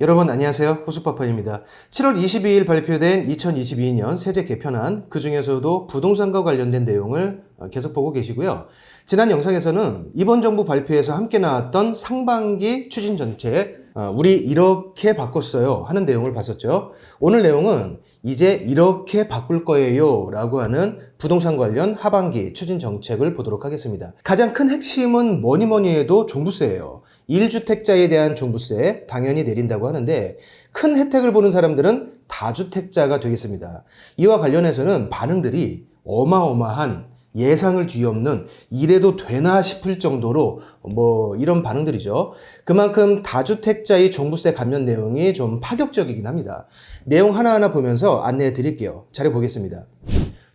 여러분 안녕하세요. 호수파파입니다. 7월 22일 발표된 2022년 세제 개편안, 그 중에서도 부동산과 관련된 내용을 계속 보고 계시고요. 지난 영상에서는 이번 정부 발표에서 함께 나왔던 상반기 추진 정책, 우리 이렇게 바꿨어요 하는 내용을 봤었죠. 오늘 내용은 이제 이렇게 바꿀 거예요 라고 하는 부동산 관련 하반기 추진 정책을 보도록 하겠습니다. 가장 큰 핵심은 뭐니 해도 종부세예요. 1주택자에 대한 종부세 당연히 내린다고 하는데 큰 혜택을 보는 사람들은 다주택자가 되겠습니다. 이와 관련해서는 반응들이 어마어마한, 예상을 뒤엎는, 이래도 되나 싶을 정도로 이런 반응들이죠. 그만큼 다주택자의 종부세 감면 내용이 좀 파격적이긴 합니다. 내용 하나하나 보면서 안내해 드릴게요. 자료 보겠습니다.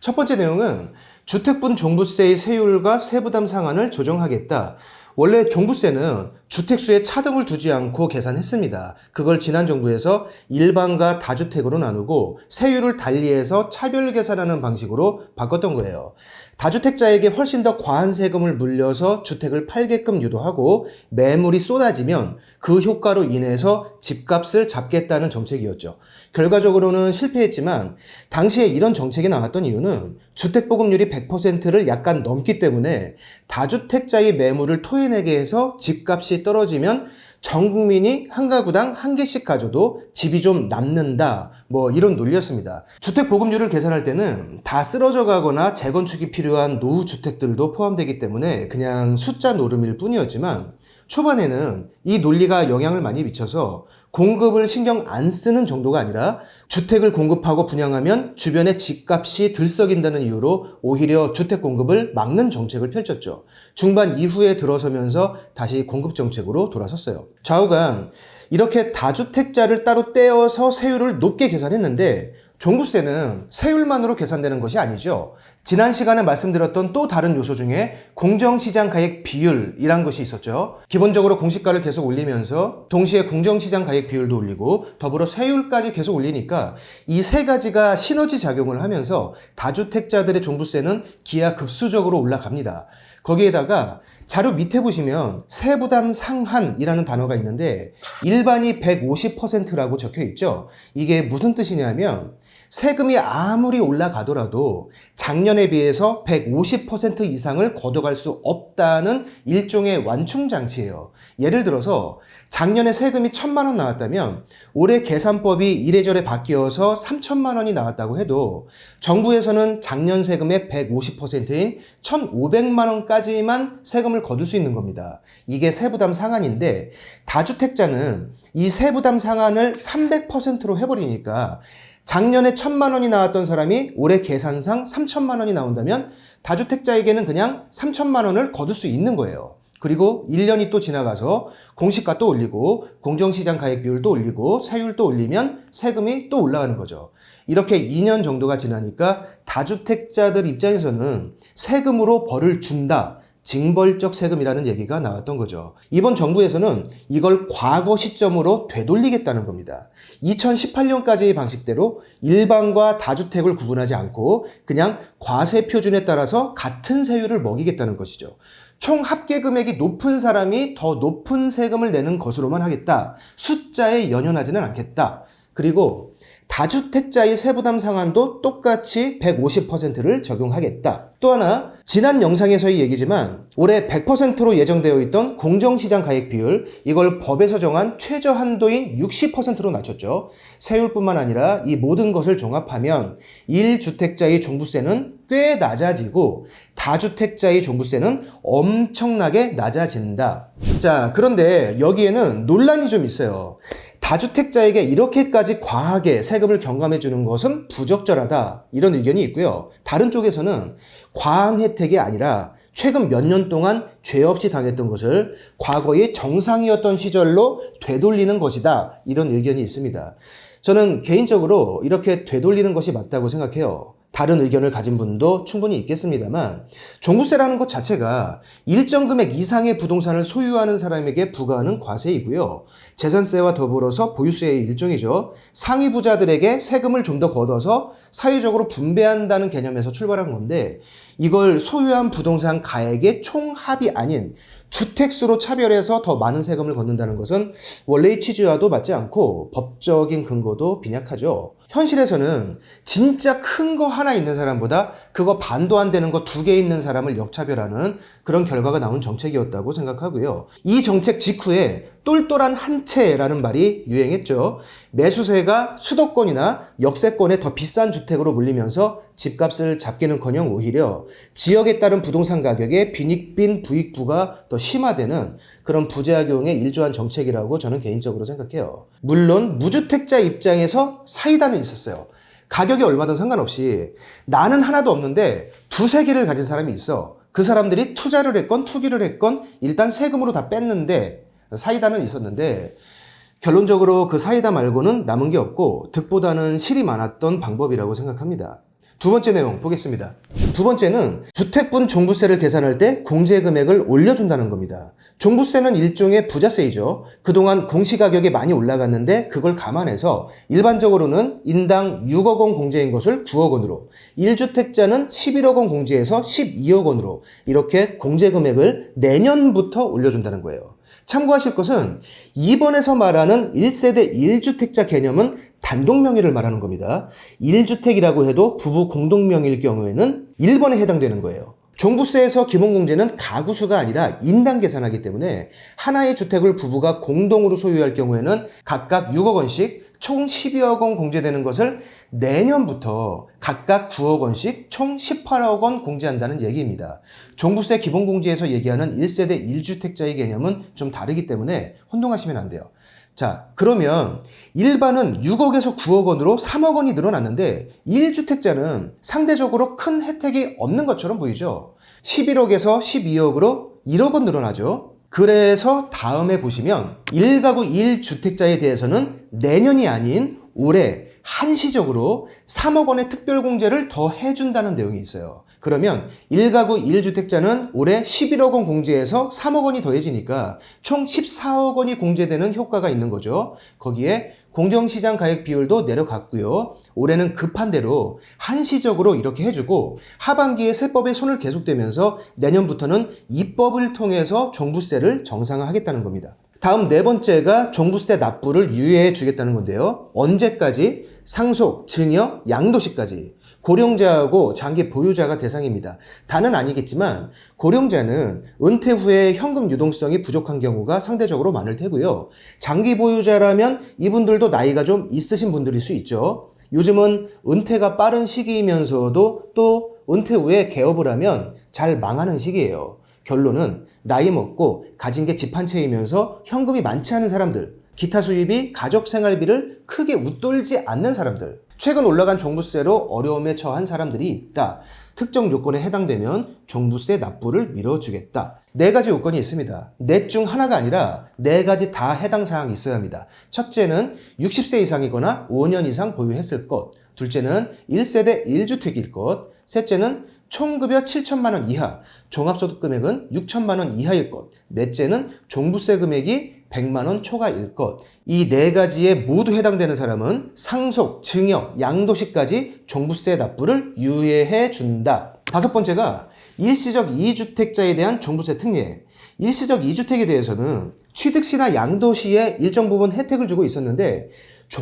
첫 번째 내용은 주택분 종부세의 세율과 세부담 상한을 조정하겠다. 원래 종부세는 주택수에 차등을 두지 않고 계산했습니다. 그걸 지난 정부에서 일반과 다주택으로 나누고 세율을 달리해서 차별 계산하는 방식으로 바꿨던 거예요. 다주택자에게 훨씬 더 과한 세금을 물려서 주택을 팔게끔 유도하고 매물이 쏟아지면 그 효과로 인해서 집값을 잡겠다는 정책이었죠. 결과적으로는 실패했지만 당시에 이런 정책이 나왔던 이유는 주택보급률이 100%를 약간 넘기 때문에 다주택자의 매물을 토해내게 해서 집값이 떨어지면 전 국민이 한 가구당 한 개씩 가져도 집이 좀 남는다, 이런 논리였습니다. 주택 보급률을 계산할 때는 다 쓰러져 가거나 재건축이 필요한 노후 주택들도 포함되기 때문에 그냥 숫자 노름일 뿐이었지만 초반에는 이 논리가 영향을 많이 미쳐서 공급을 신경 안 쓰는 정도가 아니라 주택을 공급하고 분양하면 주변의 집값이 들썩인다는 이유로 오히려 주택 공급을 막는 정책을 펼쳤죠. 중반 이후에 들어서면서 다시 공급 정책으로 돌아섰어요. 좌우간 이렇게 다주택자를 따로 떼어서 세율을 높게 계산했는데 종부세는 세율만으로 계산되는 것이 아니죠. 지난 시간에 말씀드렸던 또 다른 요소 중에 공정시장 가액 비율이란 것이 있었죠. 기본적으로 공시가를 계속 올리면서 동시에 공정시장 가액 비율도 올리고 더불어 세율까지 계속 올리니까 이 세 가지가 시너지 작용을 하면서 다주택자들의 종부세는 기하급수적으로 올라갑니다. 거기에다가 자료 밑에 보시면 세부담 상한이라는 단어가 있는데 일반이 150%라고 적혀 있죠. 이게 무슨 뜻이냐면 세금이 아무리 올라가더라도 작년에 비해서 150% 이상을 걷어갈 수 없다는 일종의 완충장치예요. 예를 들어서 작년에 세금이 1,000만 원 나왔다면 올해 계산법이 이래저래 바뀌어서 3,000만 원이 나왔다고 해도 정부에서는 작년 세금의 150%인 1,500만 원까지만 세금을 거둘 수 있는 겁니다. 이게 세부담 상한인데 다주택자는 이 세부담 상한을 300%로 해버리니까 작년에 1,000만 원이 나왔던 사람이 올해 계산상 3,000만 원이 나온다면 다주택자에게는 그냥 3,000만 원을 거둘 수 있는 거예요. 그리고 1년이 또 지나가서 공시가 또 올리고 공정시장 가액 비율도 올리고 세율도 올리면 세금이 또 올라가는 거죠. 이렇게 2년 정도가 지나니까 다주택자들 입장에서는 세금으로 벌을 준다, 징벌적 세금이라는 얘기가 나왔던 거죠. 이번 정부에서는 이걸 과거 시점으로 되돌리겠다는 겁니다. 2018년까지의 방식대로 일반과 다주택을 구분하지 않고 그냥 과세 표준에 따라서 같은 세율을 먹이겠다는 것이죠. 총 합계 금액이 높은 사람이 더 높은 세금을 내는 것으로만 하겠다. 숫자에 연연하지는 않겠다. 그리고 다주택자의 세부담 상한도 똑같이 150%를 적용하겠다. 또 하나, 지난 영상에서의 얘기지만 올해 100%로 예정되어 있던 공정시장 가액 비율, 이걸 법에서 정한 최저 한도인 60%로 낮췄죠. 세율뿐만 아니라 이 모든 것을 종합하면 1주택자의 종부세는 꽤 낮아지고 다주택자의 종부세는 엄청나게 낮아진다. 자, 그런데 여기에는 논란이 좀 있어요. 다주택자에게 이렇게까지 과하게 세금을 경감해 주는 것은 부적절하다, 이런 의견이 있고요. 다른 쪽에서는 과한 혜택이 아니라 최근 몇 년 동안 죄 없이 당했던 것을 과거의 정상이었던 시절로 되돌리는 것이다, 이런 의견이 있습니다. 저는 개인적으로 이렇게 되돌리는 것이 맞다고 생각해요. 다른 의견을 가진 분도 충분히 있겠습니다만 종부세라는 것 자체가 일정 금액 이상의 부동산을 소유하는 사람에게 부과하는 과세이고요. 재산세와 더불어서 보유세의 일종이죠. 상위 부자들에게 세금을 좀 더 걷어서 사회적으로 분배한다는 개념에서 출발한 건데 이걸 소유한 부동산 가액의 총합이 아닌 주택수로 차별해서 더 많은 세금을 걷는다는 것은 원래의 취지와도 맞지 않고 법적인 근거도 빈약하죠. 현실에서는 진짜 큰 거 하나 있는 사람보다 그거 반도 안 되는 거 2개 있는 사람을 역차별하는 그런 결과가 나온 정책이었다고 생각하고요. 이 정책 직후에 똘똘한 한 채라는 말이 유행했죠. 매수세가 수도권이나 역세권에 더 비싼 주택으로 몰리면서 집값을 잡기는커녕 오히려 지역에 따른 부동산 가격의 빈익빈 부익부가 더 심화되는 그런 부작용에 일조한 정책이라고 저는 개인적으로 생각해요. 물론 무주택자 입장에서 사이다는 있었어요. 가격이 얼마든 상관없이 나는 하나도 없는데 2-3개를 가진 사람이 있어. 그 사람들이 투자를 했건 투기를 했건 일단 세금으로 다 뺐는데 사이다는 있었는데 결론적으로 그 사이다 말고는 남은 게 없고 득보다는 실이 많았던 방법이라고 생각합니다. 두 번째 내용 보겠습니다. 두 번째는 주택분 종부세를 계산할 때 공제금액을 올려준다는 겁니다. 종부세는 일종의 부자세이죠. 그동안 공시가격이 많이 올라갔는데 그걸 감안해서 일반적으로는 인당 6억 원 공제인 것을 9억 원으로, 1주택자는 11억 원 공제해서 12억 원으로 이렇게 공제금액을 내년부터 올려준다는 거예요. 참고하실 것은 이번에서 말하는 1세대 1주택자 개념은 단독 명의를 말하는 겁니다. 1주택이라고 해도 부부 공동 명의일 경우에는 1번에 해당되는 거예요. 종부세에서 기본공제는 가구수가 아니라 인당 계산하기 때문에 하나의 주택을 부부가 공동으로 소유할 경우에는 각각 6억 원씩 총 12억 원 공제되는 것을 내년부터 각각 9억 원씩 총 18억 원 공제한다는 얘기입니다. 종부세 기본공제에서 얘기하는 1세대 1주택자의 개념은 좀 다르기 때문에 혼동하시면 안 돼요. 자, 그러면 일반은 6억에서 9억 원으로 3억 원이 늘어났는데 1주택자는 상대적으로 큰 혜택이 없는 것처럼 보이죠. 11억에서 12억으로 1억 원 늘어나죠. 그래서 다음에 보시면 1가구 1주택자에 대해서는 내년이 아닌 올해 한시적으로 3억 원의 특별공제를 더 해준다는 내용이 있어요. 그러면 1가구 1주택자는 올해 11억 원 공제해서 3억 원이 더해지니까 총 14억 원이 공제되는 효과가 있는 거죠. 거기에 공정시장 가액 비율도 내려갔고요. 올해는 급한 대로 한시적으로 이렇게 해주고 하반기에 세법의 손을 계속대면서 내년부터는 입법을 통해서 종부세를 정상화하겠다는 겁니다. 다음 네 번째가 종부세 납부를 유예해 주겠다는 건데요. 언제까지? 상속, 증여, 양도시까지. 고령자하고 장기 보유자가 대상입니다. 다는 아니겠지만 고령자는 은퇴 후에 현금 유동성이 부족한 경우가 상대적으로 많을 테고요. 장기 보유자라면 이분들도 나이가 좀 있으신 분들일 수 있죠. 요즘은 은퇴가 빠른 시기이면서도 또 은퇴 후에 개업을 하면 잘 망하는 시기예요. 결론은 나이 먹고 가진 게 집 한 채이면서 현금이 많지 않은 사람들, 기타 수입이 가족 생활비를 크게 웃돌지 않는 사람들, 최근 올라간 종부세로 어려움에 처한 사람들이 있다. 특정 요건에 해당되면 종부세 납부를 미뤄주겠다. 4가지 요건이 있습니다. 넷 중 하나가 아니라 4가지 다 해당 사항이 있어야 합니다. 첫째는 60세 이상이거나 5년 이상 보유했을 것. 둘째는 1세대 1주택일 것. 셋째는 총급여 7천만 원 이하, 종합소득 금액은 6천만 원 이하일 것. 넷째는 종부세 금액이 100만 원 초과일 것. 이 4가지에 모두 해당되는 사람은 상속, 증여, 양도시까지 종부세 납부를 유예해 준다. 다섯 번째가 일시적 2주택자에 대한 종부세 특례. 일시적 2주택에 대해서는 취득시나 양도시에 일정 부분 혜택을 주고 있었는데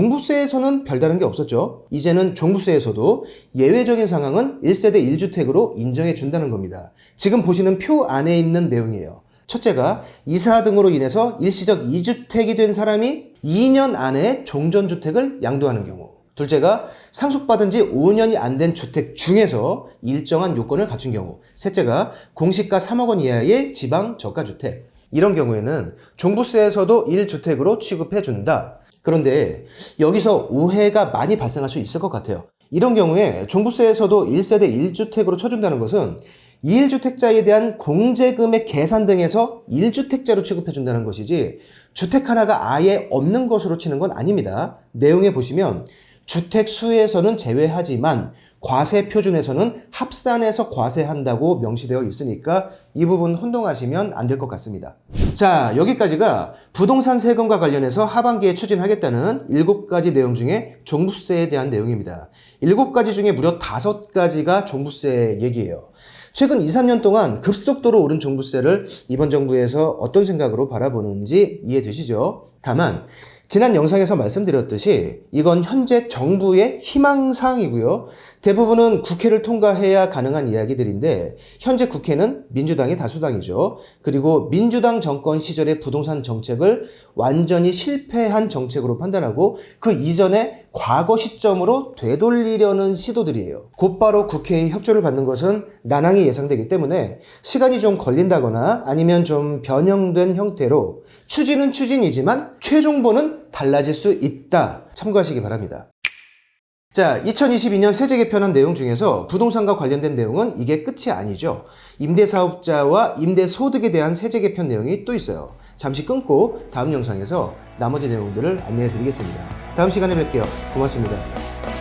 종부세에서는 별다른 게 없었죠. 이제는 종부세에서도 예외적인 상황은 1세대 1주택으로 인정해 준다는 겁니다. 지금 보시는 표 안에 있는 내용이에요. 첫째가 이사 등으로 인해서 일시적 2주택이 된 사람이 2년 안에 종전주택을 양도하는 경우. 둘째가 상속받은 지 5년이 안 된 주택 중에서 일정한 요건을 갖춘 경우. 셋째가 공시가 3억 원 이하의 지방 저가주택. 이런 경우에는 종부세에서도 1주택으로 취급해 준다. 그런데 여기서 오해가 많이 발생할 수 있을 것 같아요. 이런 경우에 종부세에서도 1세대 1주택으로 쳐준다는 것은 1주택자에 대한 공제금액 계산 등에서 1주택자로 취급해준다는 것이지 주택 하나가 아예 없는 것으로 치는 건 아닙니다. 내용에 보시면 주택 수에서는 제외하지만 과세 표준에서는 합산해서 과세한다고 명시되어 있으니까 이 부분 혼동하시면 안 될 것 같습니다. 자, 여기까지가 부동산 세금과 관련해서 하반기에 추진하겠다는 7가지 내용 중에 종부세에 대한 내용입니다. 7가지 중에 무려 5가지가 종부세 얘기예요. 최근 2, 3년 동안 급속도로 오른 종부세를 이번 정부에서 어떤 생각으로 바라보는지 이해되시죠? 다만 지난 영상에서 말씀드렸듯이 이건 현재 정부의 희망사항이고요. 대부분은 국회를 통과해야 가능한 이야기들인데 현재 국회는 민주당이 다수당이죠. 그리고 민주당 정권 시절의 부동산 정책을 완전히 실패한 정책으로 판단하고 그 이전에 과거 시점으로 되돌리려는 시도들이에요. 곧바로 국회의 협조를 받는 것은 난항이 예상되기 때문에 시간이 좀 걸린다거나 아니면 좀 변형된 형태로 추진은 추진이지만 최종본은 달라질 수 있다. 참고하시기 바랍니다. 자, 2022년 세제 개편안 내용 중에서 부동산과 관련된 내용은 이게 끝이 아니죠. 임대사업자와 임대소득에 대한 세제 개편 내용이 또 있어요. 잠시 끊고 다음 영상에서 나머지 내용들을 안내해 드리겠습니다. 다음 시간에 뵐게요. 고맙습니다.